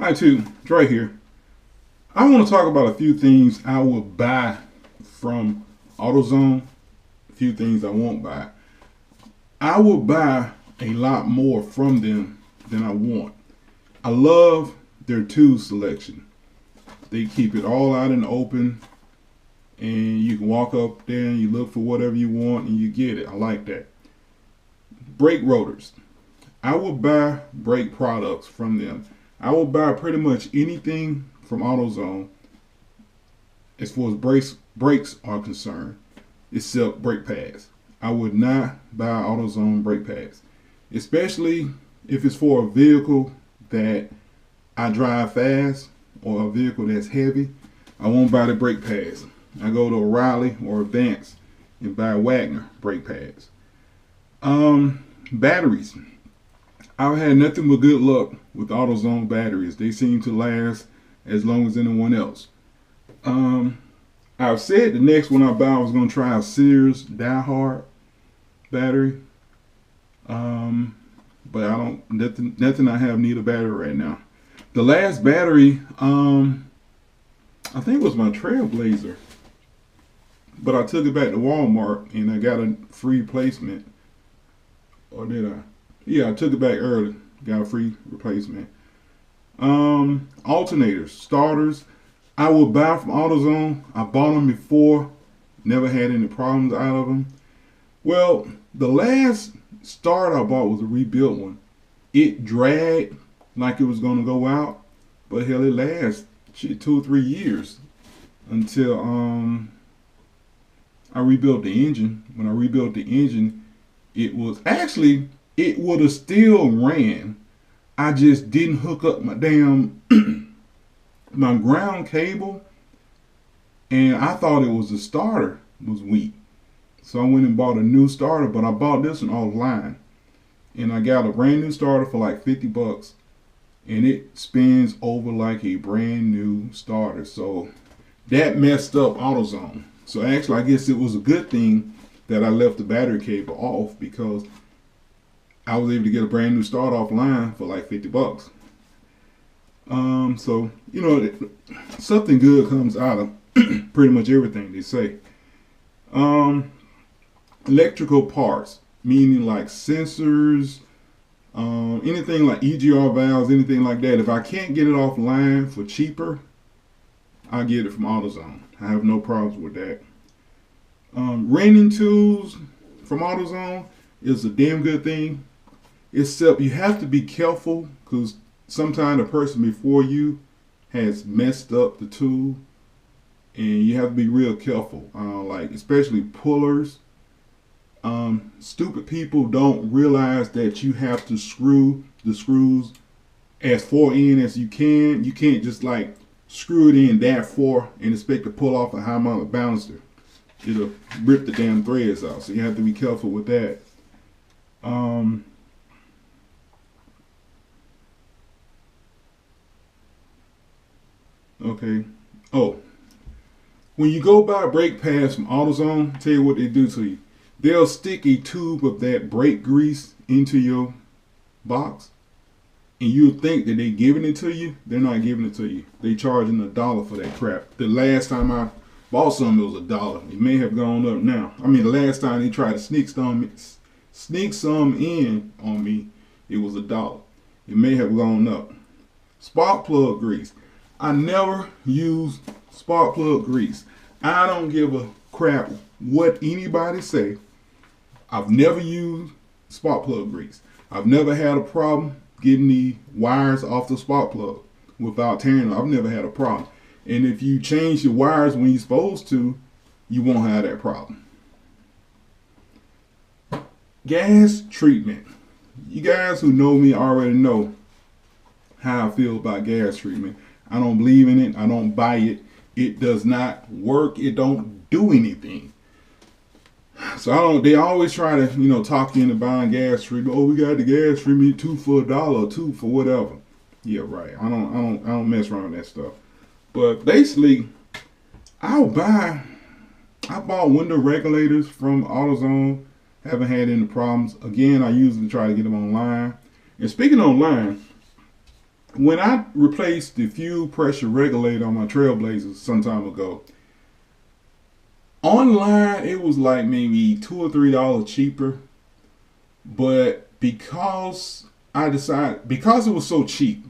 Hi, too. Dre here. I want to talk about a few things I will buy from AutoZone. A few things I won't buy. I will buy a lot more from them than I want. I love their tool selection. They keep it all out in the open, and you can walk up there and you look for whatever you want and you get it. I like that. Brake rotors. I will buy brake products from them. I will buy pretty much anything from AutoZone as far as brakes are concerned, except brake pads. I would not buy AutoZone brake pads, especially if it's for a vehicle that I drive fast or a vehicle that's heavy. I won't buy the brake pads. I go to O'Reilly or Advance and buy Wagner brake pads. Batteries. I've had nothing but good luck with AutoZone batteries. They seem to last as long as anyone else. I've said the next one I buy I was going to try a Sears Die Hard battery. But I don't, nothing I have need a battery right now. The last battery, I think it was my Trailblazer. But I took it back to Walmart and I got a free replacement. Or did I? Yeah, I took it back early. Got a free replacement. Alternators, starters. I will buy from AutoZone. I bought them before. Never had any problems out of them. Well, the last starter I bought was a rebuilt one. It dragged like it was going to go out. But hell, it lasts 2 or 3 years until I rebuilt the engine. When I rebuilt the engine, it was actually, it would have still ran. I just didn't hook up my damn my ground cable, and I thought it was the starter was weak. So I went and bought a new starter, but I bought this one offline. And I got a brand new starter for like 50 bucks. And it spins over like a brand new starter. So that messed up AutoZone. So actually, I guess it was a good thing that I left the battery cable off, because I was able to get a brand new starter offline for like 50 bucks. So, you know, something good comes out of pretty much everything they say. Electrical parts, meaning like sensors, anything like EGR valves, anything like that. If I can't get it offline for cheaper, I get it from AutoZone. I have no problems with that. Renting tools from AutoZone is a damn good thing, except you have to be careful, because sometimes the person before you has messed up the tool, and you have to be real careful. Like especially pullers. Stupid people don't realize that you have to screw the screws as far in as you can. You can't just like screw it in that far and expect to pull off a high mounted balancer. It'll rip the damn threads out. So you have to be careful with that. Okay. Oh, when you go buy brake pads from AutoZone, tell you what they do to you. They'll stick a tube of that brake grease into your box, and you'll think that they're giving it to you. They're not giving it to you. They charging $1 for that crap. The last time I bought some, it was $1. It may have gone up now. I mean, the last time they tried to sneak some in on me, it was $1. It may have gone up. Spark plug grease. I never use spark plug grease. I don't give a crap what anybody say. I've never used spark plug grease. I've never had a problem getting the wires off the spark plug without tearing them. I've never had a problem. And if you change the wires when you're supposed to, you won't have that problem. Gas treatment. You guys who know me already know how I feel about gas treatment. I don't believe in it. I don't buy it. It does not work. It don't do anything. So I don't. They always try to, talk you into buying gas treatment. Oh, we got the gas treatment 2 for $1, 2 for whatever. Yeah, right. I don't mess around with that stuff. But basically, I bought window regulators from AutoZone. Haven't had any problems. Again, I usually try to get them online. And speaking online, When I replaced the fuel pressure regulator on my Trailblazers some time ago, online it was like maybe $2 or $3 cheaper. But because it was so cheap,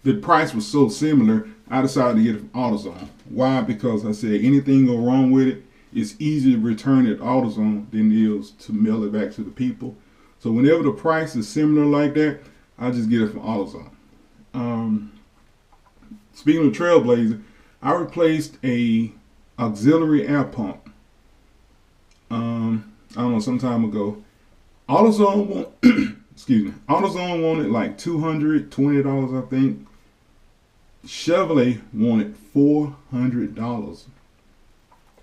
the price was so similar, I decided to get it from AutoZone. Why? Because I said anything go wrong with it, it's easier to return it at AutoZone than it is to mail it back to the people. So whenever the price is similar like that, I just get it from AutoZone. Um, Speaking of Trailblazer, I replaced a auxiliary air pump. I don't know, some time ago. AutoZone excuse me. AutoZone wanted like $220, I think. Chevrolet wanted $400.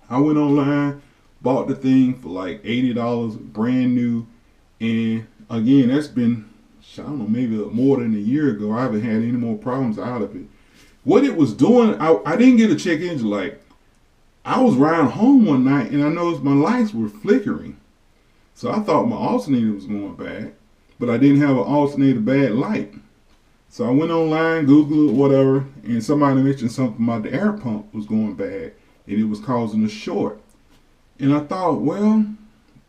I went online, bought the thing for like $80, brand new, and again, that's been, I don't know, maybe more than a year ago. I haven't had any more problems out of it. What it was doing, I didn't get a check engine light. I was riding home one night and I noticed my lights were flickering. So I thought my alternator was going bad, but I didn't have an alternator bad light. So I went online, Googled whatever, and somebody mentioned something about the air pump was going bad and it was causing a short. And I thought, well,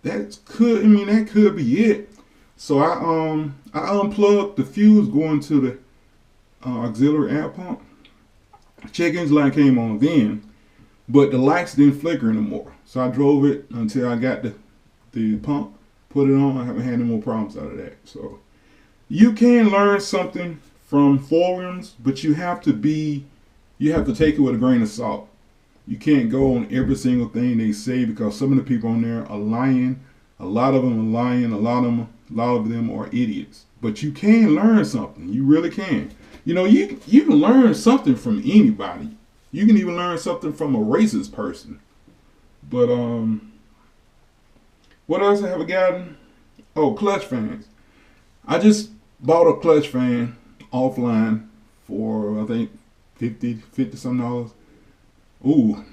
that could be it. So I unplugged the fuse going to the auxiliary air pump. Check engine light came on then, but the lights didn't flicker anymore. So I drove it until I got the pump, put it on. I haven't had any more problems out of that. So you can learn something from forums, but you have to take it with a grain of salt. You can't go on every single thing they say because some of the people on there are lying. A lot of them are lying. A lot of them are idiots. But you can learn something. You really can. You know, you can learn something from anybody. You can even learn something from a racist person. But what else have I gotten? Oh, clutch fans. I just bought a clutch fan offline for I think $50 something. Ooh.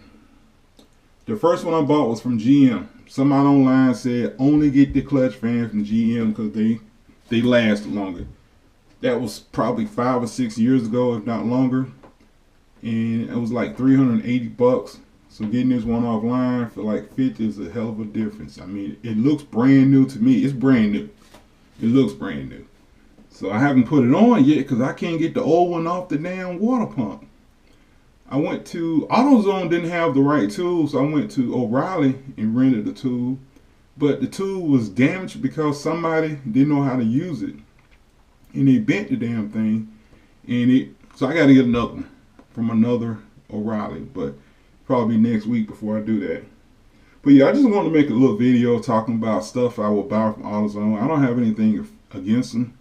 The first one I bought was from GM. Somebody online said only get the clutch fan from GM because they last longer. That was probably 5 or 6 years ago, if not longer. And it was like $380. So getting this one offline for like $50 is a hell of a difference. I mean, it looks brand new to me. It's brand new. It looks brand new. So I haven't put it on yet because I can't get the old one off the damn water pump. I went to AutoZone, didn't have the right tool, so I went to O'Reilly and rented the tool. But the tool was damaged because somebody didn't know how to use it. And they bent the damn thing. So I got to get another one from another O'Reilly. But probably next week before I do that. But yeah, I just wanted to make a little video talking about stuff I will buy from AutoZone. I don't have anything against them.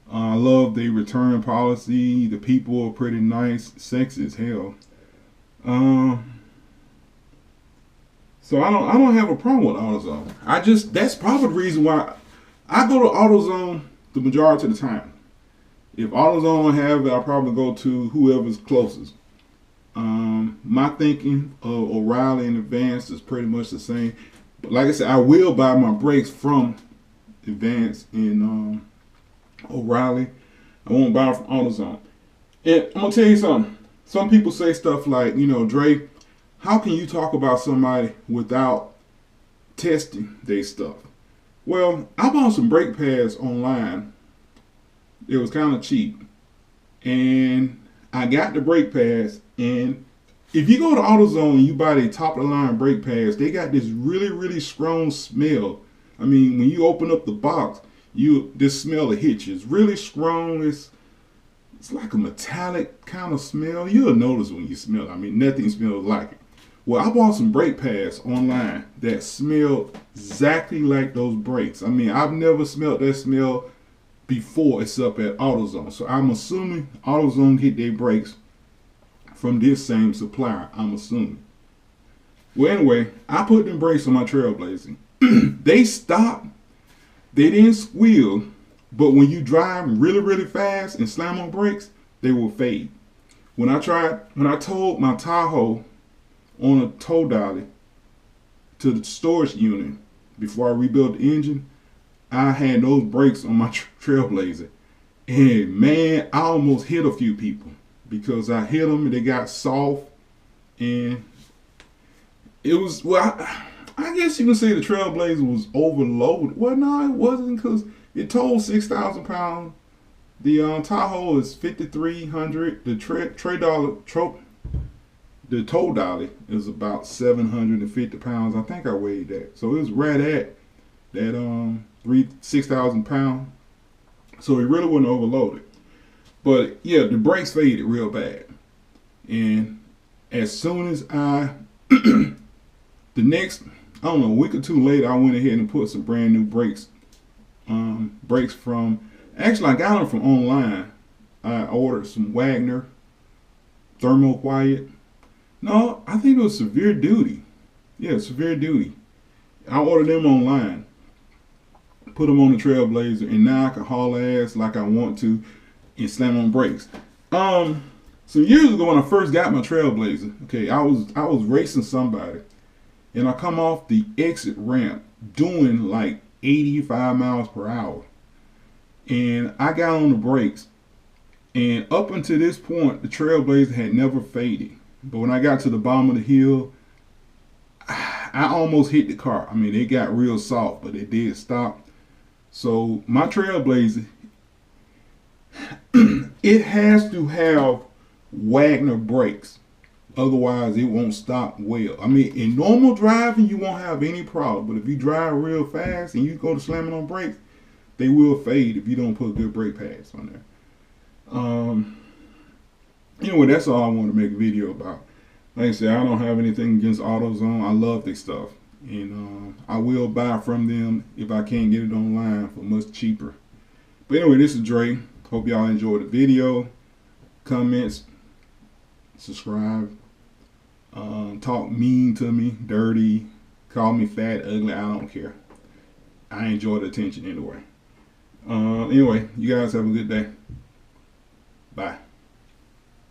I love the return policy. The people are pretty nice. Sexy as hell. So I don't have a problem with AutoZone. That's probably the reason why I go to AutoZone the majority of the time. If AutoZone don't have it, I'll probably go to whoever's closest. My thinking of O'Reilly and Advanced is pretty much the same. But like I said, I will buy my brakes from Advanced and O'Reilly. I won't buy from AutoZone. And I'm gonna tell you something. Some people say stuff like, Dre, how can you talk about somebody without testing their stuff? Well, I bought some brake pads online. It was kind of cheap. And I got the brake pads. And if you go to AutoZone and you buy the top of the line brake pads, they got this really, really strong smell. I mean, when you open up the box, this smell will hit you. It's really strong. It's like a metallic kind of smell. You'll notice when you smell it. I mean, nothing smells like it. Well, I bought some brake pads online that smell exactly like those brakes. I mean, I've never smelled that smell before except at AutoZone. So I'm assuming AutoZone get their brakes from this same supplier. I'm assuming. Well, anyway, I put them brakes on my Trailblazer. They stopped. They didn't squeal. But when you drive really, really fast and slam on brakes, they will fade. When I towed my Tahoe on a tow dolly to the storage unit before I rebuilt the engine, I had those brakes on my Trailblazer. And man, I almost hit a few people because I hit them and they got soft. And it was, well, I guess you can say the Trailblazer was overloaded. Well, no, it wasn't, because it told 6,000 pounds. The Tahoe is 5,300. The tow dolly is about 750 pounds. I think I weighed that, so it was right at that 6,000 pounds. So it really wasn't overloaded. But yeah, the brakes faded real bad, and as soon as the next, I don't know, a week or two later, I went ahead and put some brand new brakes. Brakes from, actually I got them from online. I ordered some Wagner Thermo Quiet. No, I think it was Severe Duty. Yeah, Severe Duty. I ordered them online, put them on the Trailblazer, and now I can haul ass like I want to and slam on brakes. Some years ago when I first got my Trailblazer, okay, I was racing somebody, and I come off the exit ramp doing like 85 miles per hour, and I got on the brakes, and up until this point, the Trailblazer had never faded. But when I got to the bottom of the hill, I almost hit the car. I mean, it got real soft, but it did stop. So my Trailblazer, it has to have Wagner brakes. Otherwise, it won't stop well. I mean, in normal driving, you won't have any problem. But if you drive real fast and you go to slamming on brakes, they will fade if you don't put good brake pads on there. Anyway, that's all I want to make a video about. Like I said, I don't have anything against AutoZone. I love their stuff. And I will buy from them if I can't get it online for much cheaper. But anyway, this is Dre. Hope y'all enjoyed the video. Comments, subscribe, talk mean to me, dirty, call me fat, ugly, I don't care. I enjoy the attention anyway. Anyway, you guys have a good day.